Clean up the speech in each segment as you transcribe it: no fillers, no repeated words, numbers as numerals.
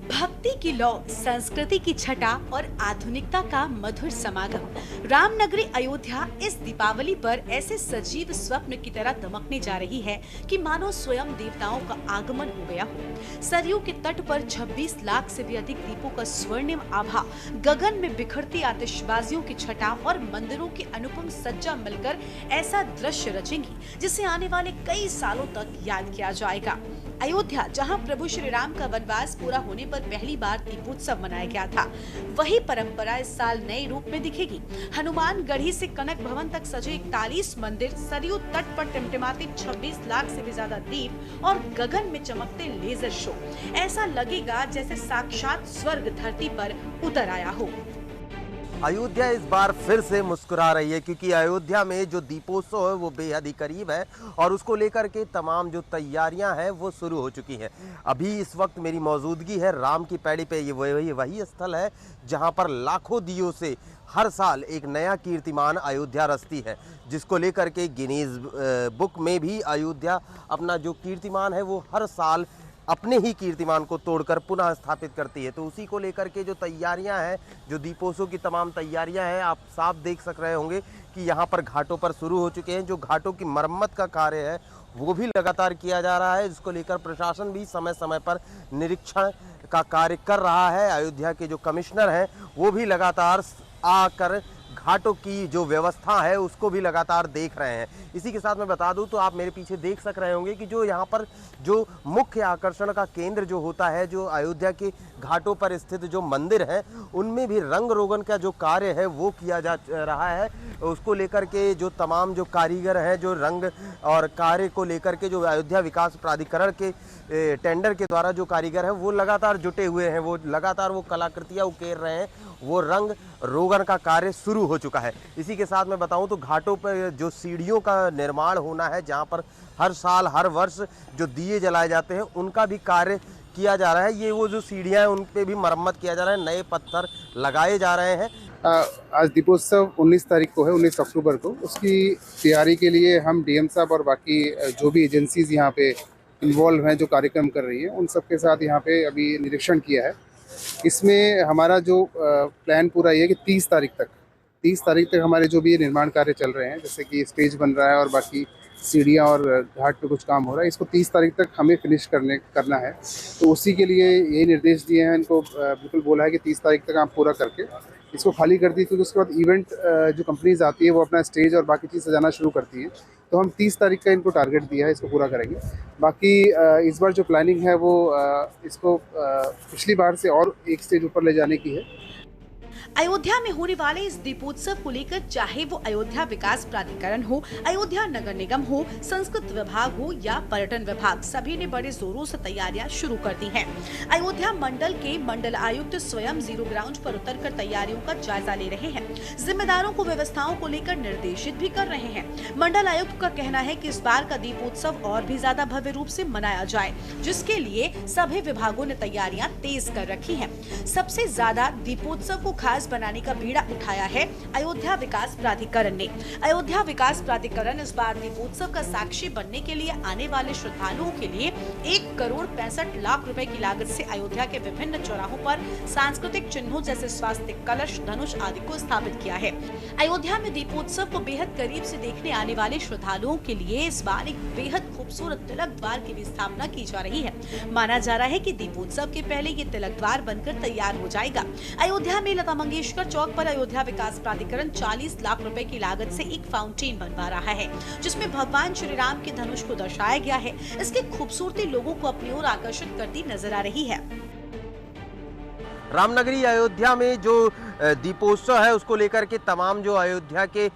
भक्ति की लौ, संस्कृति की छटा और आधुनिकता का मधुर समागम। रामनगरी अयोध्या इस दीपावली पर ऐसे सजीव स्वप्न की तरह दमकने जा रही है कि मानो स्वयं देवताओं का आगमन हो गया हो। सरयू के तट पर 26 लाख से भी अधिक दीपों का स्वर्णिम आभा, गगन में बिखरती आतिशबाजियों की छटा और मंदिरों की अनुपम सज्जा मिलकर ऐसा दृश्य रचेंगी जिसे आने वाले कई सालों तक याद किया जाएगा। अयोध्या, जहां प्रभु श्री राम का वनवास पूरा होने पर पहली बार दीपोत्सव मनाया गया था, वही परंपरा इस साल नए रूप में दिखेगी। हनुमान गढ़ी से कनक भवन तक सजे 41 मंदिर, सरयू तट पर टिमटिमाते 26 लाख से भी ज्यादा दीप और गगन में चमकते लेजर शो, ऐसा लगेगा जैसे साक्षात स्वर्ग धरती पर उतर आया हो। अयोध्या इस बार फिर से मुस्कुरा रही है क्योंकि अयोध्या में जो दीपोत्सव है वो बेहद ही करीब है और उसको लेकर के तमाम जो तैयारियां हैं वो शुरू हो चुकी हैं। अभी इस वक्त मेरी मौजूदगी है राम की पैड़ी पे। ये वही स्थल है जहां पर लाखों दियों से हर साल एक नया कीर्तिमान अयोध्या रचती है, जिसको लेकर के गिनीज बुक में भी अयोध्या अपना जो कीर्तिमान है वो हर साल अपने ही कीर्तिमान को तोड़कर पुनः स्थापित करती है। तो उसी को लेकर के जो तैयारियां हैं, जो दीपोत्सव की तमाम तैयारियां हैं, आप साफ देख सक रहे होंगे कि यहां पर घाटों पर शुरू हो चुके हैं। जो घाटों की मरम्मत का कार्य है वो भी लगातार किया जा रहा है, जिसको लेकर प्रशासन भी समय समय पर निरीक्षण का कार्य कर रहा है। अयोध्या के जो कमिश्नर हैं वो भी लगातार आकर घाटों की जो व्यवस्था है उसको भी लगातार देख रहे हैं। इसी के साथ मैं बता दूं तो आप मेरे पीछे देख सक रहे होंगे कि जो यहाँ पर जो मुख्य आकर्षण का केंद्र जो होता है, जो अयोध्या के घाटों पर स्थित जो मंदिर हैं उनमें भी रंग रोगन का जो कार्य है वो किया जा रहा है। उसको लेकर के जो तमाम जो कारीगर हैं, जो रंग और कार्य को लेकर के जो अयोध्या विकास प्राधिकरण के टेंडर के द्वारा जो कारीगर हैं वो लगातार जुटे हुए हैं, वो लगातार वो कलाकृतियाँ उकेर रहे हैं, वो रंग रोगन का कार्य शुरू हो चुका है। इसी के साथ मैं बताऊं तो घाटों पर जो सीढ़ियों का निर्माण होना है, जहां पर हर साल हर वर्ष जो दिए जलाए जाते हैं उनका भी कार्य किया जा रहा है। ये वो जो सीढ़ियां हैं उन पे भी मरम्मत किया जा रहा है, नए पत्थर लगाए जा रहे हैं। आज दीपोत्सव 19 तारीख को है, 19 अक्टूबर को। उसकी तैयारी के लिए हम डीएम साहब और बाकी जो भी एजेंसीज यहाँ पे इन्वॉल्व हैं, जो कार्यक्रम कर रही हैं, उन सबके साथ यहाँ पे अभी निरीक्षण किया है। इसमें हमारा जो प्लान पूरा ये है कि 30 तारीख तक हमारे जो भी निर्माण कार्य चल रहे हैं, जैसे कि स्टेज बन रहा है और बाकी सीढ़ियाँ और घाट पे कुछ काम हो रहा है, इसको 30 तारीख तक हमें फिनिश करना है। तो उसी के लिए यही निर्देश दिए हैं इनको, बिल्कुल बोला है कि 30 तारीख तक आप पूरा करके इसको खाली कर दी, क्योंकि उसके बाद इवेंट जो कंपनीज आती है वो अपना स्टेज और बाकी चीज़ सजाना शुरू करती है। तो हम 30 तारीख का इनको टारगेट दिया है, इसको पूरा करेंगे। बाकी इस बार जो प्लानिंग है वो इसको पिछली बार से और एक स्टेज ऊपर ले जाने की है। अयोध्या में होने वाले इस दीपोत्सव को लेकर चाहे वो अयोध्या विकास प्राधिकरण हो, अयोध्या नगर निगम हो, संस्कृत विभाग हो या पर्यटन विभाग, सभी ने बड़े जोरों से तैयारियां शुरू कर दी हैं। अयोध्या मंडल के मंडल आयुक्त स्वयं जीरो ग्राउंड पर उतरकर तैयारियों का जायजा ले रहे हैं, जिम्मेदारों को व्यवस्थाओं को लेकर निर्देशित भी कर रहे हैं। मंडल आयुक्त का कहना है कि इस बार का दीपोत्सव और भी ज्यादा भव्य रूप से मनाया जाए, जिसके लिए सभी विभागों ने तैयारियां तेज कर रखी है। सबसे ज्यादा दीपोत्सव को खास बनाने का बीड़ा उठाया है अयोध्या विकास प्राधिकरण ने। अयोध्या विकास प्राधिकरण इस बार दीपोत्सव का साक्षी बनने के लिए आने वाले श्रद्धालुओं के लिए 1,65,00,000 रुपए की लागत से अयोध्या के विभिन्न चौराहों पर सांस्कृतिक चिन्हों जैसे स्वास्तिक, कलश, धनुष आदि को स्थापित किया है। अयोध्या में दीपोत्सव को बेहद करीब से देखने आने वाले श्रद्धालुओं के लिए इस बार एक बेहद खूबसूरत तिलक द्वार की भी स्थापना की जा रही है। माना जा रहा है कि दीपोत्सव के पहले ये तिलक द्वार बनकर तैयार हो जाएगा। अयोध्या में लता मंगेशकर चौक पर अयोध्या विकास प्राधिकरण 40 लाख रुपए की लागत से एक फाउंटेन बनवा रहा है, जिसमें भगवान श्री राम के धनुष को दर्शाया गया है। इसकी खूबसूरती लोगों को अपनी ओर आकर्षित करती नजर आ रही है। रामनगरी अयोध्या में जो दीपोत्सव है उसको लेकर के तमाम जो अयोध्या के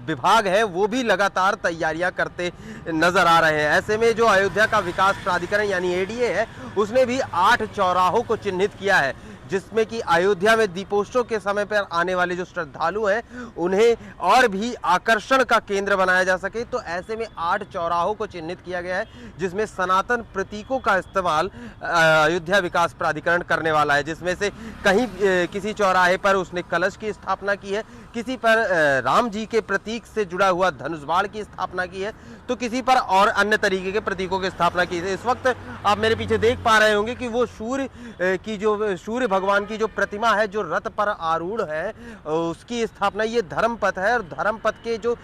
विभाग हैं वो भी लगातार तैयारियां करते नजर आ रहे हैं। ऐसे में जो अयोध्या का विकास प्राधिकरण यानी एडीए है, उसने भी 8 चौराहों को चिन्हित किया है, जिसमें कि अयोध्या में दीपोत्सव के समय पर आने वाले जो श्रद्धालु हैं उन्हें और भी आकर्षण का केंद्र बनाया जा सके। तो ऐसे में 8 चौराहों को चिन्हित किया गया है जिसमें सनातन प्रतीकों का इस्तेमाल अयोध्या विकास प्राधिकरण करने वाला है, जिसमें से कहीं किसी चौराहे पर उसने कलश की स्थापना की है, किसी पर राम जी के प्रतीक से जुड़ा हुआ धनुष बाण की स्थापना की है, तो किसी पर और अन्य तरीके के प्रतीकों की स्थापना की है। इस वक्त आप मेरे पीछे देख पा रहे होंगे कि वो सूर्य भगवान की जो प्रतिमा है जो रथ पर आरूढ़ है उसकी स्थापना ये धर्मपथ है, और धर्मपथ के जो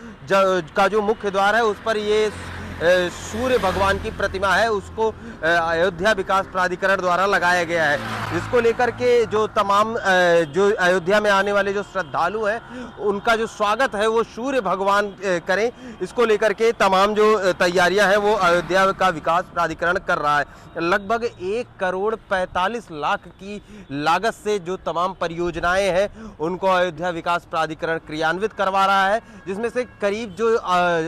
मुख्य द्वार है उस पर ये सूर्य भगवान की प्रतिमा है, उसको अयोध्या विकास प्राधिकरण द्वारा लगाया गया है। इसको लेकर के जो तमाम जो अयोध्या में आने वाले जो श्रद्धालु हैं उनका जो स्वागत है वो सूर्य भगवान करें, इसको लेकर के तमाम जो तैयारियां हैं वो अयोध्या का विकास प्राधिकरण कर रहा है। लगभग 1,45,00,000 की लागत से जो तमाम परियोजनाएं हैं उनको अयोध्या विकास प्राधिकरण क्रियान्वित करवा रहा है, जिसमें से करीब जो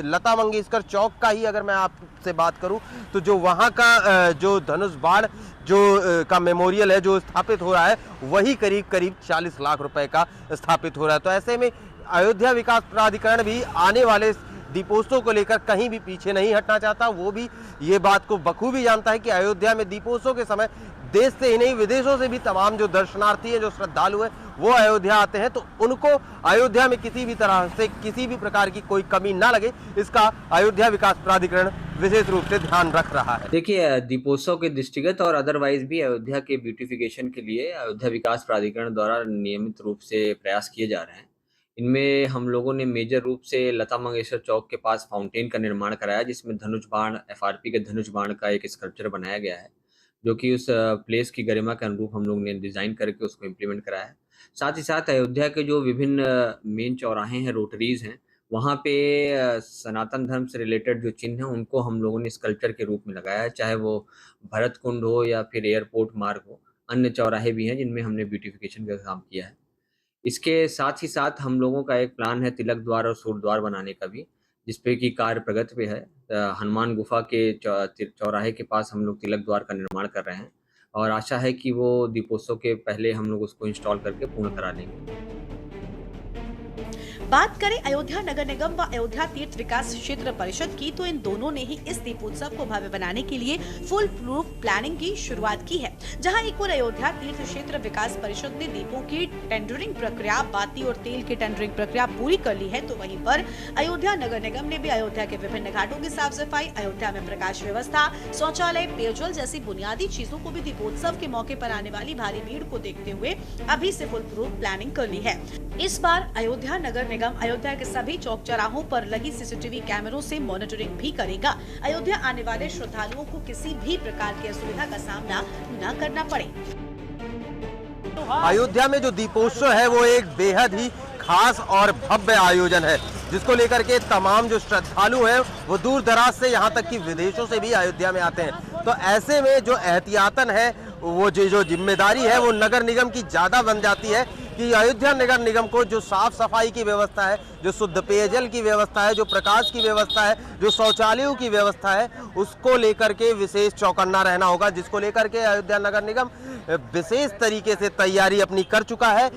लता मंगेशकर चौक का ही अगर मैं आपसे बात करूं तो जो वहां का जो धनुष बाण का मेमोरियल है जो स्थापित हो रहा है वही करीब 40 लाख रुपए का स्थापित हो रहा है। तो ऐसे में अयोध्या विकास प्राधिकरण भी आने वाले दीपोत्सव को लेकर कहीं भी पीछे नहीं हटना चाहता। वो भी ये बात को बखूबी जानता है कि अयोध्या में दीपोत्सव के समय देश से ही नहीं विदेशों से भी तमाम जो दर्शनार्थी हैं जो श्रद्धालु हैं वो अयोध्या आते हैं, तो उनको अयोध्या में किसी भी तरह से किसी भी प्रकार की कोई कमी ना लगे, इसका अयोध्या विकास प्राधिकरण विशेष रूप से ध्यान रख रहा है। देखिए, दीपोत्सव के दृष्टिगत और अदरवाइज भी अयोध्या के ब्यूटिफिकेशन के लिए अयोध्या विकास प्राधिकरण द्वारा नियमित रूप से प्रयास किए जा रहे हैं। इनमें हम लोगों ने मेजर रूप से लता मंगेशकर चौक के पास फाउंटेन का निर्माण कराया, जिसमें धनुष बाण एफआरपी के धनुष बाण का एक स्कल्पचर बनाया गया है, जो कि उस प्लेस की गरिमा के अनुरूप हम लोग ने डिज़ाइन करके उसको इम्प्लीमेंट कराया है। साथ ही साथ अयोध्या के जो विभिन्न मेन चौराहे हैं, रोटरीज हैं, वहाँ पे सनातन धर्म से रिलेटेड जो चिन्ह हैं उनको हम लोगों ने स्कल्पचर के रूप में लगाया है, चाहे वो भरत कुंड हो या फिर एयरपोर्ट मार्ग हो। अन्य चौराहे भी हैं जिनमें हमने ब्यूटिफिकेशन का काम किया है। इसके साथ ही साथ हम लोगों का एक प्लान है तिलक द्वार और सूर्य द्वार बनाने का भी, जिसपे कि कार्य प्रगति पे है। हनुमान गुफा के चौराहे के पास हम लोग तिलक द्वार का निर्माण कर रहे हैं और आशा है कि वो दीपोत्सव के पहले हम लोग उसको इंस्टॉल करके पूर्ण करा लेंगे। बात करें अयोध्या नगर निगम व अयोध्या तीर्थ विकास क्षेत्र परिषद की, तो इन दोनों ने ही इस दीपोत्सव को भव्य बनाने के लिए फुल प्रूफ प्लानिंग की शुरुआत की है। जहां एक और अयोध्या तीर्थ क्षेत्र विकास परिषद ने दीपों की टेंडरिंग प्रक्रिया, बाती और तेल की टेंडरिंग प्रक्रिया पूरी कर ली है, तो वहीं पर अयोध्या नगर निगम ने भी अयोध्या के विभिन्न घाटों की साफ सफाई, अयोध्या में प्रकाश व्यवस्था, शौचालय, पेयजल जैसी बुनियादी चीजों को भी दीपोत्सव के मौके पर आने वाली भारी भीड़ को देखते हुए अभी से फुल प्रूफ प्लानिंग कर ली है। इस बार अयोध्या नगर निगम अयोध्या के सभी चौक चौराहों पर लगी सीसीटीवी कैमरों से मॉनिटरिंग भी करेगा। अयोध्या आने वाले श्रद्धालुओं को किसी भी प्रकार की असुविधा का सामना न करना पड़े। अयोध्या में जो दीपोत्सव है वो एक बेहद ही खास और भव्य आयोजन है, जिसको लेकर के तमाम जो श्रद्धालु हैं वो दूर दराज से यहाँ तक कि विदेशों से भी अयोध्या में आते हैं। तो ऐसे में जो एहतियातन है वो जो जिम्मेदारी है वो नगर निगम की ज़्यादा बन जाती है कि अयोध्या नगर निगम को जो साफ सफाई की व्यवस्था है, जो शुद्ध पेयजल की व्यवस्था है, जो प्रकाश की व्यवस्था है, जो शौचालयों की व्यवस्था है, उसको लेकर के विशेष चौकन्ना रहना होगा, जिसको लेकर के अयोध्या नगर निगम विशेष तरीके से तैयारी अपनी कर चुका है।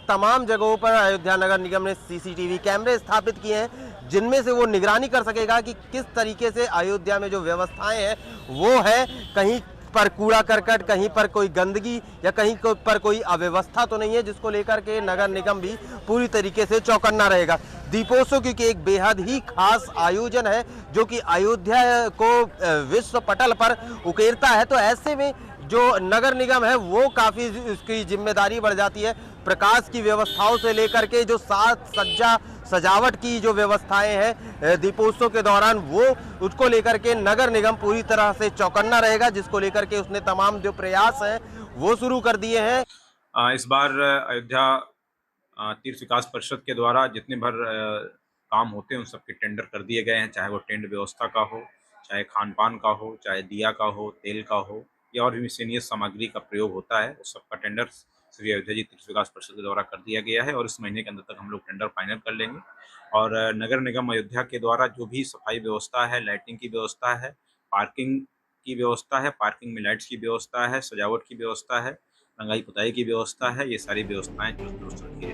तमाम जगहों पर अयोध्या नगर निगम ने सीसीटीवी कैमरे स्थापित किए हैं, जिनमें से वो निगरानी कर सकेगा कि किस तरीके से अयोध्या में जो व्यवस्थाएं हैं वो है, कहीं पर कूड़ा करकट, कहीं पर कोई गंदगी या कहीं पर कोई अव्यवस्था तो नहीं है, जिसको लेकर के नगर निगम भी पूरी तरीके से चौकन्ना रहेगा। दीपोत्सव क्योंकि एक बेहद ही खास आयोजन है जो कि अयोध्या को विश्व पटल पर उकेरता है, तो ऐसे में जो नगर निगम है वो काफ़ी उसकी जिम्मेदारी बढ़ जाती है। प्रकाश की व्यवस्थाओं से लेकर के जो साज सज्जा सजावट की जो व्यवस्थाएं हैं दीपोत्सव के दौरान, वो उसको लेकर के नगर निगम पूरी तरह से चौकन्ना रहेगा, जिसको लेकर के उसने तमाम जो प्रयास हैं वो शुरू कर दिए हैं। इस बार अयोध्या तीर्थ विकास परिषद के द्वारा जितने भर काम होते हैं उन सबके टेंडर कर दिए गए हैं, चाहे वो टेंट व्यवस्था का हो, चाहे खान पान का हो, चाहे दिया का हो, तेल का हो या और भी मिसलेनियस सामग्री का प्रयोग होता है, उस सबका टेंडर श्री अयोध्या जी तीर्थ विकास परिषद के द्वारा कर दिया गया है और इस महीने के अंदर तक हम लोग टेंडर फाइनल कर लेंगे। और नगर निगम अयोध्या के द्वारा जो भी सफाई व्यवस्था है, लाइटिंग की व्यवस्था है, पार्किंग की व्यवस्था है, पार्किंग में लाइट्स की व्यवस्था है, सजावट की व्यवस्था है, रंगाई पुताई की व्यवस्था है, ये सारी व्यवस्थाएं चुस्त दुरुस्त रखी है।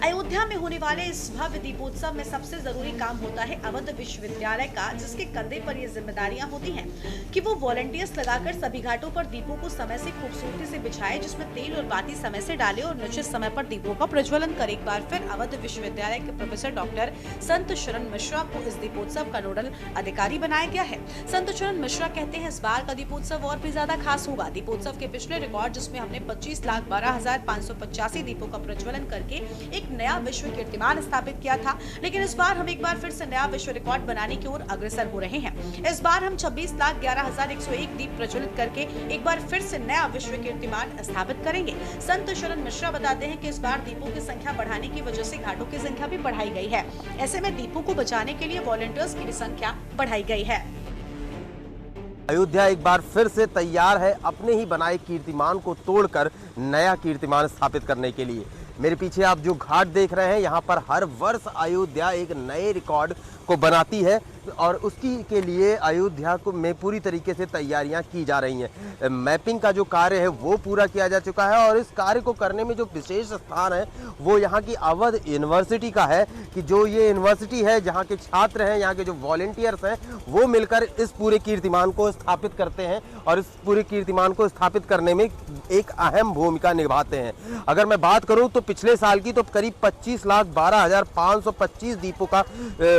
अयोध्या में होने वाले इस भव्य दीपोत्सव में सबसे जरूरी काम होता है अवध विश्वविद्यालय का, जिसके कंधे पर ये जिम्मेदारियां होती हैं कि वो वॉलंटियर्स लगाकर सभी घाटों पर दीपों को समय से खूबसूरती से बिछाए, जिसमें तेल और बाती समय से डाले और निश्चित समय पर दीपों का प्रज्वलन करे। एक बार फिर अवध विश्वविद्यालय के प्रोफेसर डॉक्टर संत शरण मिश्रा को इस दीपोत्सव का नोडल अधिकारी बनाया गया है। संत शरण मिश्रा कहते हैं इस बार का दीपोत्सव और भी ज्यादा खास होगा। दीपोत्सव के पिछले रिकॉर्ड, जिसमें हमने 25,12,585 दीपों का प्रज्वलन करके एक नया विश्व कीर्तिमान स्थापित किया था, लेकिन इस बार हम एक बार फिर से नया विश्व रिकॉर्ड बनाने की ओर अग्रसर हो रहे हैं। इस बार हम 26,11,101 दीप प्रज्वलित करके एक बार फिर से नया विश्व कीर्तिमान स्थापित करेंगे। संत शरण मिश्रा बताते हैं कि इस बार दीपों की संख्या बढ़ाने की वजह से घाटों की संख्या भी बढ़ाई गई है। ऐसे में दीपों को बचाने के लिए वॉलंटियर्स की भी संख्या बढ़ाई गई है। अयोध्या एक बार फिर से तैयार है अपने ही बनाए कीर्तिमान को तोड़कर नया कीर्तिमान स्थापित करने के लिए। मेरे पीछे आप जो घाट देख रहे हैं, यहाँ पर हर वर्ष अयोध्या एक नए रिकॉर्ड को बनाती है और उसकी के लिए अयोध्या को में पूरी तरीके से तैयारियां की जा रही हैं। मैपिंग का जो कार्य है वो पूरा किया जा चुका है और इस कार्य को करने में जो विशेष स्थान है वो यहाँ की अवध यूनिवर्सिटी का है, कि जो ये यूनिवर्सिटी है, जहाँ के छात्र हैं, यहाँ के जो वॉलंटियर्स हैं, वो मिलकर इस पूरे कीर्तिमान को स्थापित करते हैं और इस पूरे कीर्तिमान को स्थापित करने में एक अहम भूमिका निभाते हैं। अगर मैं बात करूं तो पिछले साल की तो करीब 25,12,525 दीपों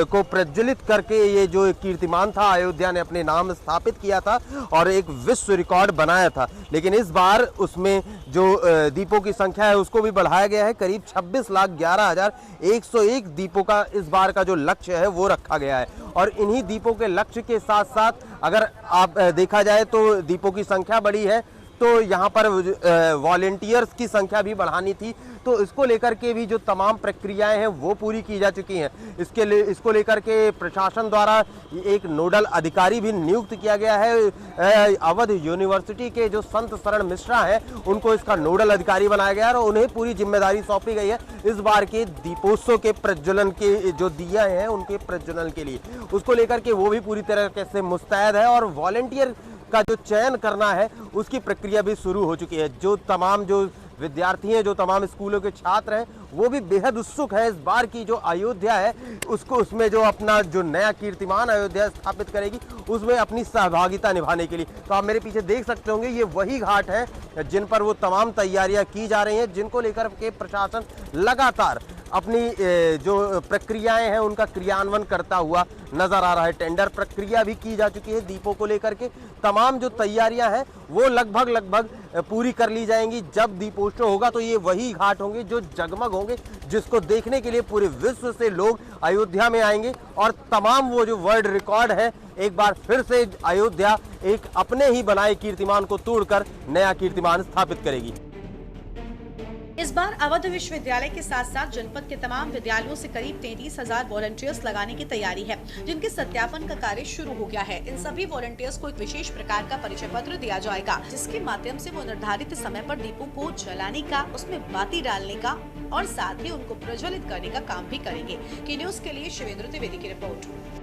को प्रज्वलित करके ये जो कीर्तिमान था अयोध्या ने अपने नाम स्थापित किया था और एक विश्व रिकॉर्ड बनाया था। लेकिन इस बार उसमें जो दीपों की संख्या है उसको भी बढ़ाया गया है। करीब 26,11,101 दीपों का इस बार का जो लक्ष्य है वो रखा गया है और इन्हीं दीपों के लक्ष्य के साथ साथ अगर आप देखा जाए तो दीपों की संख्या बढ़ी है तो यहाँ पर वॉलंटियर्स की संख्या भी बढ़ानी थी, तो इसको लेकर के भी जो तमाम प्रक्रियाएं हैं वो पूरी की जा चुकी हैं। इसको लेकर के प्रशासन द्वारा एक नोडल अधिकारी भी नियुक्त किया गया है। अवध यूनिवर्सिटी के जो संत शरण मिश्रा हैं उनको इसका नोडल अधिकारी बनाया गया है और उन्हें पूरी जिम्मेदारी सौंपी गई है इस बार के दीपोत्सव के प्रज्वलन के जो दिया हैं उनके प्रज्वलन के लिए। उसको लेकर के वो भी पूरी तरीके से मुस्तैद है और वॉलंटियर का जो चयन करना है उसकी प्रक्रिया भी शुरू हो चुकी है। जो तमाम जो विद्यार्थी हैं, जो तमाम स्कूलों के छात्र हैं, वो भी बेहद उत्सुक है इस बार की जो अयोध्या है उसमें जो अपना जो नया कीर्तिमान अयोध्या स्थापित करेगी उसमें अपनी सहभागिता निभाने के लिए। तो आप मेरे पीछे देख सकते होंगे ये वही घाट है जिन पर वो तमाम तैयारियां की जा रही हैं, जिनको लेकर के प्रशासन लगातार अपनी जो प्रक्रियाएं हैं उनका क्रियान्वयन करता हुआ नजर आ रहा है। टेंडर प्रक्रिया भी की जा चुकी है दीपों को लेकर के। तमाम जो तैयारियां हैं वो लगभग पूरी कर ली जाएंगी। जब दीपोत्सव होगा तो ये वही घाट होंगे जो जगमग होंगे, जिसको देखने के लिए पूरे विश्व से लोग अयोध्या में आएंगे और तमाम वो जो वर्ल्ड रिकॉर्ड है एक बार फिर से अयोध्या एक अपने ही बनाए कीर्तिमान को तोड़कर नया कीर्तिमान स्थापित करेगी। इस बार अवध विश्वविद्यालय के साथ साथ जनपद के तमाम विद्यालयों से करीब 33,000 वॉलंटियर्स लगाने की तैयारी है, जिनके सत्यापन का कार्य शुरू हो गया है। इन सभी वॉलंटियर्स को एक विशेष प्रकार का परिचय पत्र दिया जाएगा, जिसके माध्यम से वो निर्धारित समय पर दीपों को जलाने का, उसमें बाती डालने का और साथ ही उनको प्रज्वलित करने का काम भी करेंगे। की न्यूज के लिए शिवेंद्र त्रिवेदी की रिपोर्ट।